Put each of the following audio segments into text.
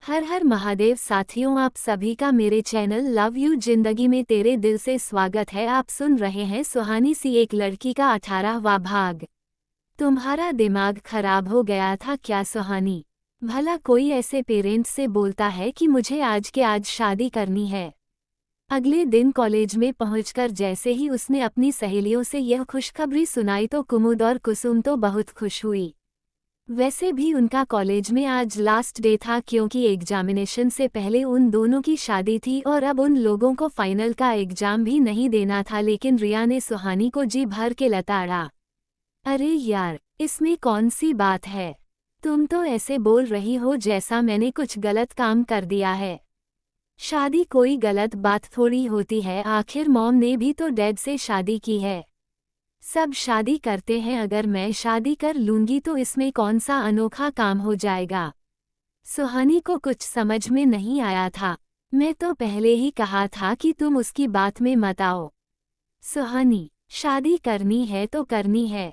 हर हर महादेव साथियों, आप सभी का मेरे चैनल लव यू जिंदगी में तेरे दिल से स्वागत है। आप सुन रहे हैं सुहानी सी एक लड़की का 18वां भाग। तुम्हारा दिमाग खराब हो गया था क्या सुहानी? भला कोई ऐसे पेरेंट्स से बोलता है कि मुझे आज के आज शादी करनी है? अगले दिन कॉलेज में पहुंचकर जैसे ही उसने अपनी सहेलियों से यह खुशखबरी सुनाई तो कुमुद और कुसुम तो बहुत खुश हुई। वैसे भी उनका कॉलेज में आज लास्ट डे था, क्योंकि एग्जामिनेशन से पहले उन दोनों की शादी थी और अब उन लोगों को फाइनल का एग्जाम भी नहीं देना था। लेकिन रिया ने सुहानी को जी भर के लताड़ा। अरे यार, इसमें कौन सी बात है? तुम तो ऐसे बोल रही हो जैसा मैंने कुछ गलत काम कर दिया है। शादी कोई गलत बात थोड़ी होती है, आखिर मॉम ने भी तो डैड से शादी की है। सब शादी करते हैं, अगर मैं शादी कर लूंगी तो इसमें कौन सा अनोखा काम हो जाएगा? सुहानी को कुछ समझ में नहीं आया था। मैं तो पहले ही कहा था कि तुम उसकी बात में मत आओ। सुहानी, शादी करनी है तो करनी है।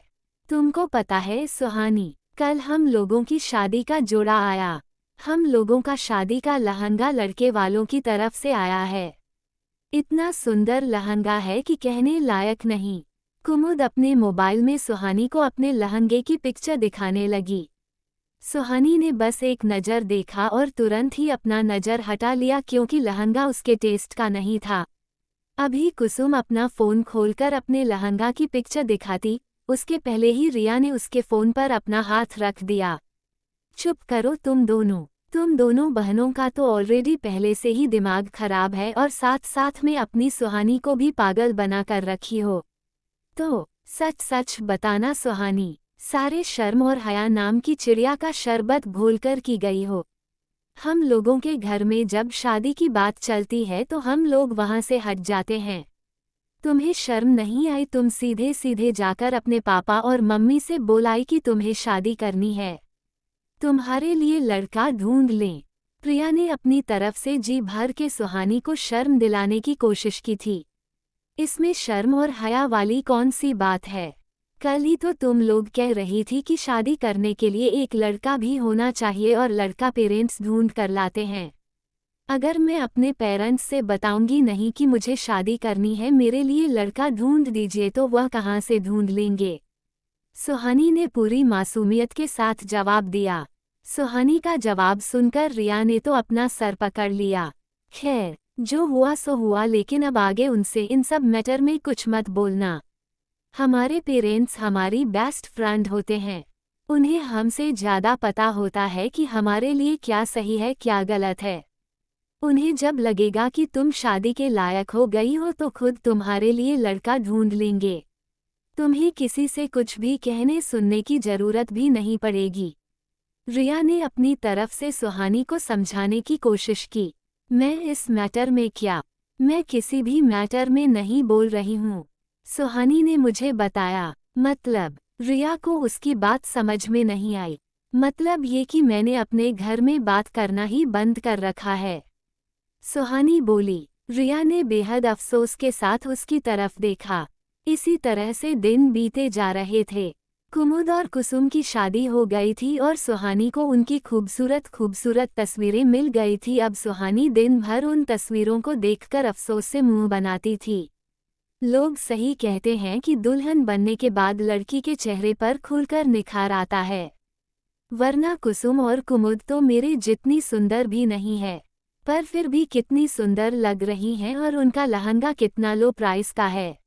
तुमको पता है सुहानी, कल हम लोगों की शादी का जोड़ा आया। हम लोगों का शादी का लहंगा लड़के वालों की तरफ से आया है। इतना सुंदर लहंगा है कि कहने लायक नहीं। कुमुद अपने मोबाइल में सुहानी को अपने लहंगे की पिक्चर दिखाने लगी। सुहानी ने बस एक नज़र देखा और तुरंत ही अपना नज़र हटा लिया, क्योंकि लहंगा उसके टेस्ट का नहीं था। अभी कुसुम अपना फ़ोन खोलकर अपने लहंगा की पिक्चर दिखाती, उसके पहले ही रिया ने उसके फ़ोन पर अपना हाथ रख दिया। चुप करो तुम दोनों बहनों का तो ऑलरेडी पहले से ही दिमाग खराब है और साथ साथ में अपनी सुहानी को भी पागल बना कर रखी हो। तो सच सच बताना सुहानी, सारे शर्म और हया नाम की चिड़िया का शरबत घोलकर की गई हो। हम लोगों के घर में जब शादी की बात चलती है तो हम लोग वहां से हट जाते हैं। तुम्हें शर्म नहीं आई? तुम सीधे सीधे जाकर अपने पापा और मम्मी से बोलाई कि तुम्हें शादी करनी है, तुम्हारे लिए लड़का ढूंढ लें। प्रिया ने अपनी तरफ से जी भर के सुहानी को शर्म दिलाने की कोशिश की थी। इसमें शर्म और हया वाली कौन सी बात है? कल ही तो तुम लोग कह रही थी कि शादी करने के लिए एक लड़का भी होना चाहिए और लड़का पेरेंट्स ढूंढ कर लाते हैं। अगर मैं अपने पेरेंट्स से बताऊंगी नहीं कि मुझे शादी करनी है, मेरे लिए लड़का ढूंढ दीजिए, तो वह कहाँ से ढूंढ लेंगे? सुहानी ने पूरी मासूमियत के साथ जवाब दिया। सुहानी का जवाब सुनकर रिया ने तो अपना सर पकड़ लिया। खैर, जो हुआ सो हुआ, लेकिन अब आगे उनसे इन सब मैटर में कुछ मत बोलना। हमारे पेरेंट्स हमारी बेस्ट फ्रेंड होते हैं। उन्हें हमसे ज़्यादा पता होता है कि हमारे लिए क्या सही है क्या गलत है। उन्हें जब लगेगा कि तुम शादी के लायक हो गई हो तो खुद तुम्हारे लिए लड़का ढूंढ लेंगे। तुम्हें किसी से कुछ भी कहने सुनने की जरूरत भी नहीं पड़ेगी। रिया ने अपनी तरफ से सुहानी को समझाने की कोशिश की। मैं इस मैटर में क्या? मैं किसी भी मैटर में नहीं बोल रही हूँ, सुहानी ने मुझे बताया। मतलब? रिया को उसकी बात समझ में नहीं आई। मतलब ये कि मैंने अपने घर में बात करना ही बंद कर रखा है, सुहानी बोली। रिया ने बेहद अफसोस के साथ उसकी तरफ देखा। इसी तरह से दिन बीते जा रहे थे। कुमुद और कुसुम की शादी हो गई थी और सुहानी को उनकी खूबसूरत खूबसूरत तस्वीरें मिल गई थी। अब सुहानी दिन भर उन तस्वीरों को देखकर अफसोस से मुंह बनाती थी। लोग सही कहते हैं कि दुल्हन बनने के बाद लड़की के चेहरे पर खुलकर निखार आता है, वरना कुसुम और कुमुद तो मेरे जितनी सुंदर भी नहीं है, पर फिर भी कितनी सुंदर लग रही हैं। और उनका लहंगा कितना लो प्राइस का है।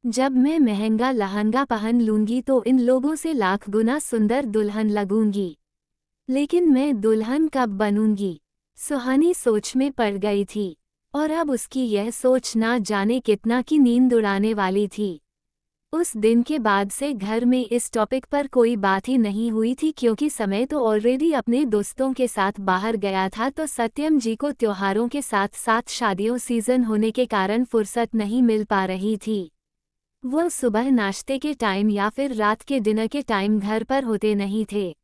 जब मैं महंगा लहंगा पहन लूंगी तो इन लोगों से लाख गुना सुंदर दुल्हन लगूंगी। लेकिन मैं दुल्हन कब बनूंगी? सुहानी सोच में पड़ गई थी, और अब उसकी यह सोच ना जाने कितना की नींद उड़ाने वाली थी। उस दिन के बाद से घर में इस टॉपिक पर कोई बात ही नहीं हुई थी, क्योंकि समय तो ऑलरेडी अपने दोस्तों के साथ बाहर गया था। तो सत्यम जी को त्योहारों के साथ साथ शादियों सीजन होने के कारण फुर्सत नहीं मिल पा रही थी। वो सुबह नाश्ते के टाइम या फिर रात के डिनर के टाइम घर पर होते नहीं थे,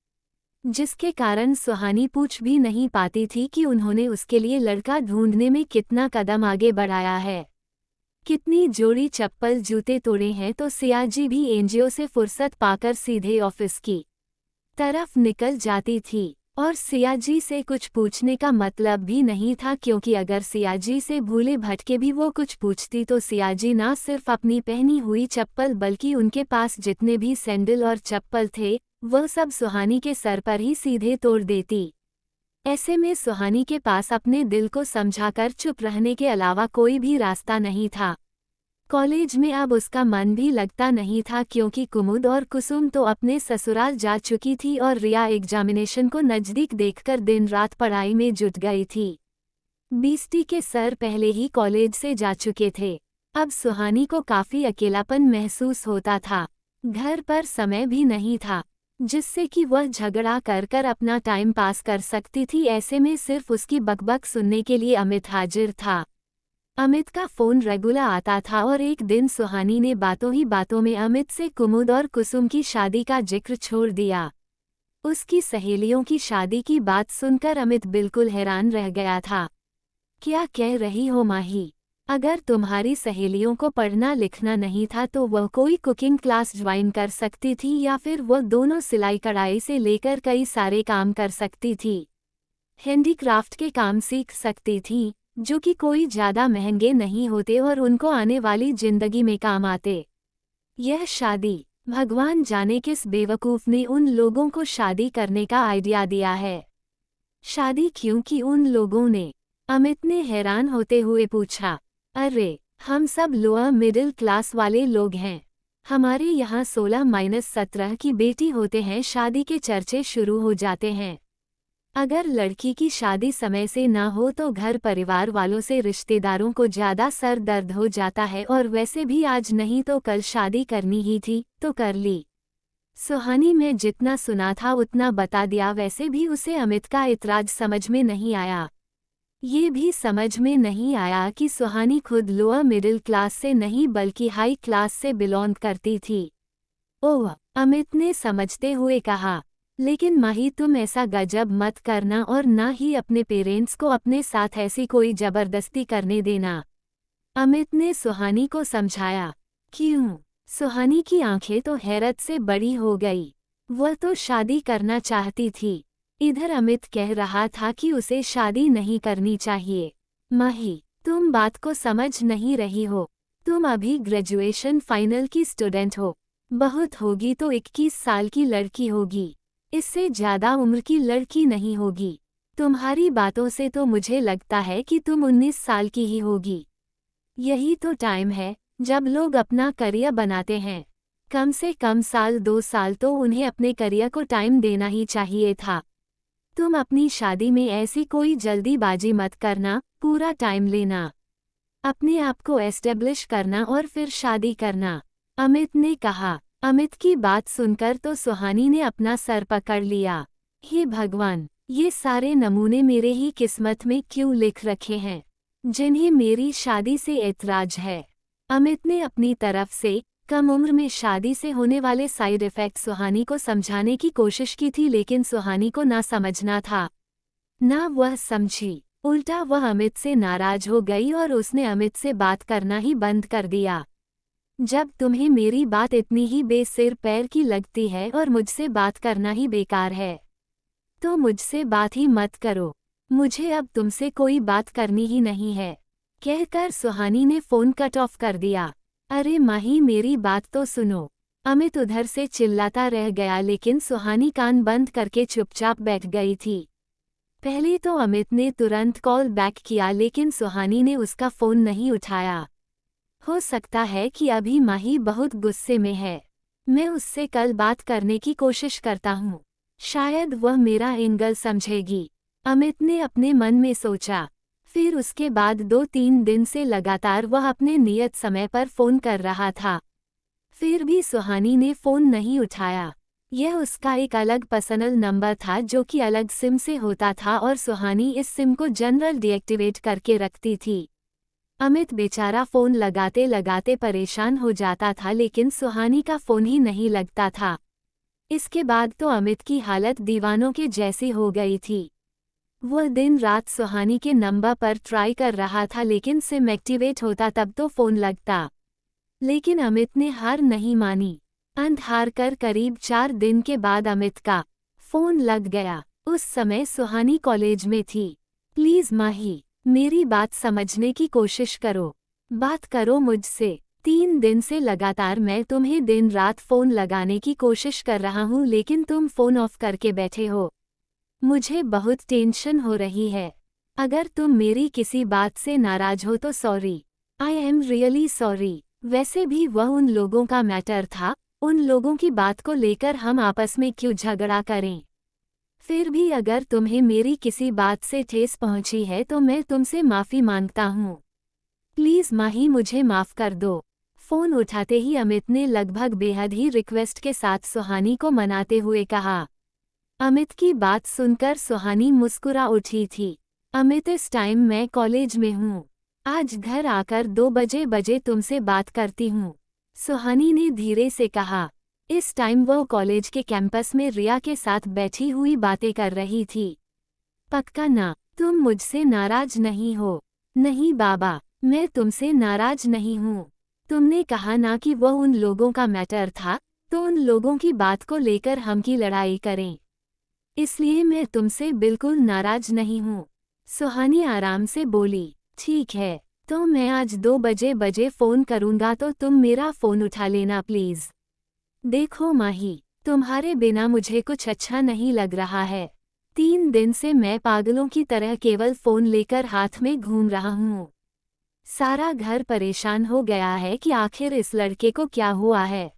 जिसके कारण सुहानी पूछ भी नहीं पाती थी कि उन्होंने उसके लिए लड़का ढूंढने में कितना कदम आगे बढ़ाया है, कितनी जोड़ी चप्पल जूते तोड़े हैं। तो सियाजी भी एनजीओ से फुर्सत पाकर सीधे ऑफिस की तरफ निकल जाती थी। और सियाजी से कुछ पूछने का मतलब भी नहीं था, क्योंकि अगर सियाजी से भूले भटके भी वो कुछ पूछती तो सियाजी ना सिर्फ अपनी पहनी हुई चप्पल बल्कि उनके पास जितने भी सैंडल और चप्पल थे वह सब सुहानी के सर पर ही सीधे तोड़ देती। ऐसे में सुहानी के पास अपने दिल को समझाकर चुप रहने के अलावा कोई भी रास्ता नहीं था। कॉलेज में अब उसका मन भी लगता नहीं था, क्योंकि कुमुद और कुसुम तो अपने ससुराल जा चुकी थी और रिया एग्जामिनेशन को नज़दीक देखकर दिन रात पढ़ाई में जुट गई थी। बीस्टी के सर पहले ही कॉलेज से जा चुके थे। अब सुहानी को काफ़ी अकेलापन महसूस होता था। घर पर समय भी नहीं था जिससे कि वह झगड़ा कर कर अपना टाइम पास कर सकती थी। ऐसे में सिर्फ उसकी बकबक सुनने के लिए अमित हाजिर था। अमित का फ़ोन रेगुलर आता था और एक दिन सुहानी ने बातों ही बातों में अमित से कुमुद और कुसुम की शादी का जिक्र छोड़ दिया। उसकी सहेलियों की शादी की बात सुनकर अमित बिल्कुल हैरान रह गया था। क्या कह रही हो माही? अगर तुम्हारी सहेलियों को पढ़ना लिखना नहीं था तो वह कोई कुकिंग क्लास ज्वाइन कर सकती थी, या फिर वह दोनों सिलाई कढ़ाई से लेकर कई सारे काम कर सकती थी। हैंडीक्राफ्ट के काम सीख सकती थी जो कि कोई ज़्यादा महंगे नहीं होते और उनको आने वाली जिंदगी में काम आते। यह शादी, भगवान जाने किस बेवकूफ़ ने उन लोगों को शादी करने का आइडिया दिया है। शादी क्यों की उन लोगों ने? अमित ने हैरान होते हुए पूछा। अरे, हम सब लोअर मिडिल क्लास वाले लोग हैं। हमारे यहाँ 16-17 की बेटी होते हैं शादी के चर्चे शुरू हो जाते हैं। अगर लड़की की शादी समय से ना हो तो घर परिवार वालों से रिश्तेदारों को ज़्यादा सर दर्द हो जाता है, और वैसे भी आज नहीं तो कल शादी करनी ही थी तो कर ली। सुहानी में जितना सुना था उतना बता दिया। वैसे भी उसे अमित का इतराज समझ में नहीं आया। ये भी समझ में नहीं आया कि सुहानी खुद लोअर मिडिल क्लास से नहीं बल्कि हाई क्लास से बिलोंग करती थी। ओह, अमित ने समझते हुए कहा, लेकिन माही तुम ऐसा गजब मत करना और ना ही अपने पेरेंट्स को अपने साथ ऐसी कोई जबरदस्ती करने देना। अमित ने सुहानी को समझाया। क्यों? सुहानी की आंखें तो हैरत से बड़ी हो गई। वह तो शादी करना चाहती थी, इधर अमित कह रहा था कि उसे शादी नहीं करनी चाहिए। माही, तुम बात को समझ नहीं रही हो। तुम अभी ग्रेजुएशन फाइनल की स्टूडेंट हो। बहुत होगी तो 21 साल की लड़की होगी, इससे ज़्यादा उम्र की लड़की नहीं होगी। तुम्हारी बातों से तो मुझे लगता है कि तुम 19 साल की ही होगी। यही तो टाइम है जब लोग अपना करियर बनाते हैं। कम से कम साल 2 साल तो उन्हें अपने करियर को टाइम देना ही चाहिए था। तुम अपनी शादी में ऐसी कोई जल्दीबाजी मत करना, पूरा टाइम लेना, अपने आप को एस्टेब्लिश करना और फिर शादी करना, अमित ने कहा। अमित की बात सुनकर तो सुहानी ने अपना सर पकड़ लिया। हे भगवान, ये सारे नमूने मेरे ही किस्मत में क्यों लिख रखे हैं, जिन्हें मेरी शादी से ऐतराज है। अमित ने अपनी तरफ से कम उम्र में शादी से होने वाले साइड इफ़ेक्ट सुहानी को समझाने की कोशिश की थी, लेकिन सुहानी को ना समझना था। ना वह समझी, उल्टा वह अमित से नाराज हो गई और उसने अमित से बात करना ही बंद कर दिया। जब तुम्हें मेरी बात इतनी ही बेसिर पैर की लगती है और मुझसे बात करना ही बेकार है तो मुझसे बात ही मत करो। मुझे अब तुमसे कोई बात करनी ही नहीं है, कहकर सुहानी ने फ़ोन कट ऑफ कर दिया। अरे माही, मेरी बात तो सुनो। अमित उधर से चिल्लाता रह गया, लेकिन सुहानी कान बंद करके चुपचाप बैठ गई थी। पहले तो अमित ने तुरंत कॉल बैक किया, लेकिन सुहानी ने उसका फ़ोन नहीं उठाया। हो सकता है कि अभी माही बहुत गुस्से में है। मैं उससे कल बात करने की कोशिश करता हूँ, शायद वह मेरा एंगल समझेगी, अमित ने अपने मन में सोचा। फिर उसके बाद 2-3 दिन से लगातार वह अपने नियत समय पर फ़ोन कर रहा था, फिर भी सुहानी ने फ़ोन नहीं उठाया। यह उसका एक अलग पर्सनल नंबर था जो कि अलग सिम से होता था और सुहानी इस सिम को जनरल डीएक्टिवेट करके रखती थी। अमित बेचारा फ़ोन लगाते लगाते परेशान हो जाता था, लेकिन सुहानी का फ़ोन ही नहीं लगता था। इसके बाद तो अमित की हालत दीवानों के जैसी हो गई थी। वह दिन रात सुहानी के नंबर पर ट्राई कर रहा था, लेकिन सिम एक्टिवेट होता तब तो फ़ोन लगता। लेकिन अमित ने हार नहीं मानी। अंत हार कर करीब 4 दिन के बाद अमित का फ़ोन लग गया। उस समय सुहानी कॉलेज में थी। प्लीज माही, मेरी बात समझने की कोशिश करो। बात करो मुझसे। 3 दिन से लगातार मैं तुम्हें दिन रात फ़ोन लगाने की कोशिश कर रहा हूँ लेकिन तुम फ़ोन ऑफ करके बैठे हो। मुझे बहुत टेंशन हो रही है। अगर तुम मेरी किसी बात से नाराज हो तो sorry. I am really sorry. वैसे भी वह उन लोगों का मैटर था, उन लोगों की बात को लेकर हम आपस में क्यों झगड़ा करें। फिर भी अगर तुम्हें मेरी किसी बात से ठेस पहुंची है तो मैं तुमसे माफ़ी मांगता हूँ। प्लीज़ माही, मुझे माफ़ कर दो। फ़ोन उठाते ही अमित ने लगभग बेहद ही रिक्वेस्ट के साथ सुहानी को मनाते हुए कहा। अमित की बात सुनकर सुहानी मुस्कुरा उठी थी। अमित, इस टाइम मैं कॉलेज में हूँ। आज घर आकर 2 बजे तुमसे बात करती हूँ, सुहानी ने धीरे से कहा। इस टाइम वो कॉलेज के कैंपस में रिया के साथ बैठी हुई बातें कर रही थी। पक्का ना, तुम मुझसे नाराज नहीं हो? नहीं बाबा, मैं तुमसे नाराज नहीं हूँ। तुमने कहा ना कि वह उन लोगों का मैटर था, तो उन लोगों की बात को लेकर हम की लड़ाई करें, इसलिए मैं तुमसे बिल्कुल नाराज नहीं हूँ। सुहानी आराम से बोली। ठीक है, तो मैं आज 2 बजे फ़ोन करूँगा तो तुम मेरा फ़ोन उठा लेना प्लीज़। देखो माही, तुम्हारे बिना मुझे कुछ अच्छा नहीं लग रहा है। 3 दिन से मैं पागलों की तरह केवल फ़ोन लेकर हाथ में घूम रहा हूँ। सारा घर परेशान हो गया है कि आखिर इस लड़के को क्या हुआ है।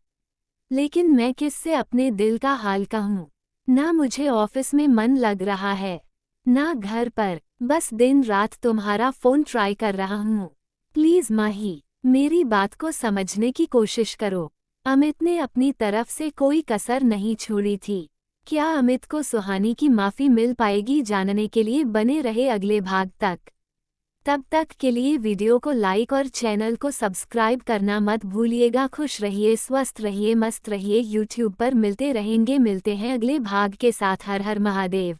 लेकिन मैं किससे अपने दिल का हाल कहूँ। ना मुझे ऑफिस में मन लग रहा है, ना घर पर, बस दिन रात तुम्हारा फ़ोन ट्राई कर रहा हूँ। प्लीज़ माही, मेरी बात को समझने की कोशिश करो। अमित ने अपनी तरफ से कोई कसर नहीं छोड़ी थी। क्या अमित को सुहानी की माफ़ी मिल पाएगी, जानने के लिए बने रहे अगले भाग तक। तब तक के लिए वीडियो को लाइक और चैनल को सब्सक्राइब करना मत भूलिएगा। खुश रहिए, स्वस्थ रहिए, मस्त रहिए। यूट्यूब पर मिलते हैं अगले भाग के साथ। हर हर महादेव।